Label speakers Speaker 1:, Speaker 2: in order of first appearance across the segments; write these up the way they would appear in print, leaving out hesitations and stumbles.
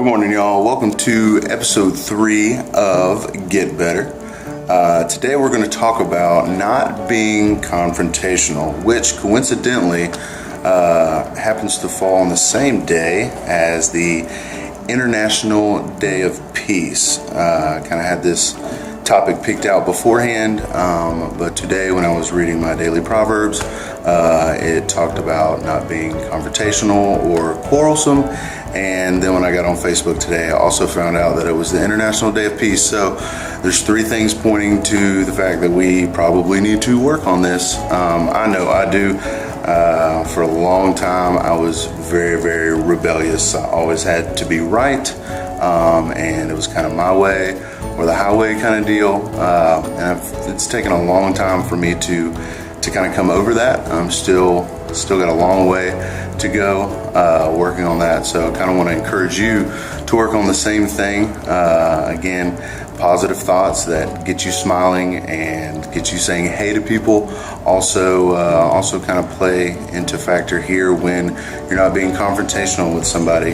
Speaker 1: Good morning, y'all. Welcome to episode 3 of Get Better. Today we're going to talk about not being confrontational, which coincidentally happens to fall on the same day as the International Day of Peace. Kind of had this topic picked out beforehand, but today when I was reading my daily Proverbs, it talked about not being confrontational or quarrelsome. And then when I got on Facebook today, I also found out that it was the International Day of Peace. So there's 3 things pointing to the fact that we probably need to work on this. I know I do. For a long time, I was very, very rebellious. I always had to be right, and it was kind of my way or the highway kind of deal. It's taken a long time for me to kind of come over that. I'm still got a long way to go working on that. So I kind of want to encourage you to work on the same thing. Again, positive thoughts that get you smiling and get you saying hey to people also kind of play into factor here when you're not being confrontational with somebody.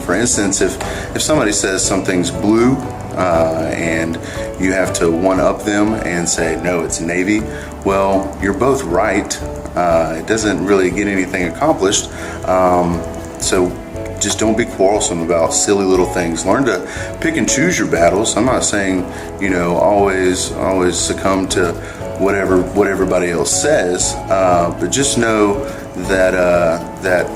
Speaker 1: For instance, if somebody says something's blue and you have to one-up them and say, no, it's navy, well, you're both right. It doesn't really get anything accomplished. So just don't be quarrelsome about silly little things. Learn to pick and choose your battles. I'm not saying, always succumb to what everybody else says, but just know that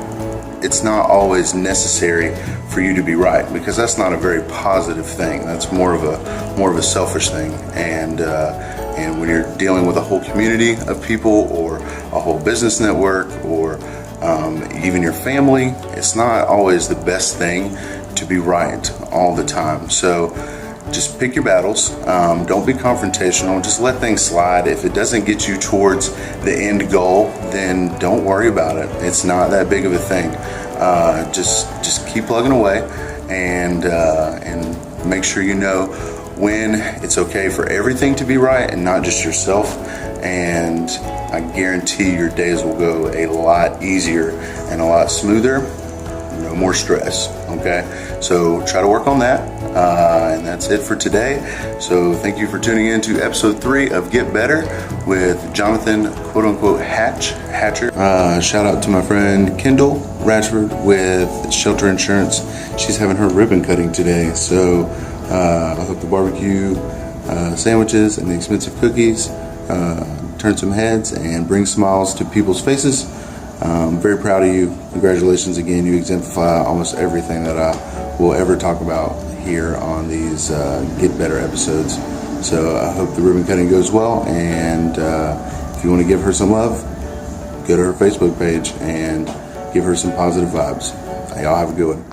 Speaker 1: it's not always necessary for you to be right, because that's not a very positive thing. That's more of a selfish thing. And when you're dealing with a whole community of people or a whole business network or even your family, it's not always the best thing to be right all the time. So just pick your battles. Don't be confrontational. Just let things slide. If it doesn't get you towards the end goal, then don't worry about it. It's not that big of a thing. Just keep plugging away and make sure you know when it's okay for everything to be right and not just yourself. And I guarantee your days will go a lot easier and a lot smoother. No more stress. Okay, so try to work on that. And that's it for today. So thank you for tuning in to episode 3 of Get Better with Jonathan, quote unquote, Hatcher. Shout out to my friend Kendall Ratchford with Shelter Insurance. She's having her ribbon cutting today. So I hope the barbecue sandwiches and the expensive cookies turn some heads and bring smiles to people's faces. I'm very proud of you. Congratulations again. You exemplify almost everything that I will ever talk about here on these Get Better episodes. So I hope the ribbon cutting goes well. And if you want to give her some love, go to her Facebook page and give her some positive vibes. Y'all have a good one.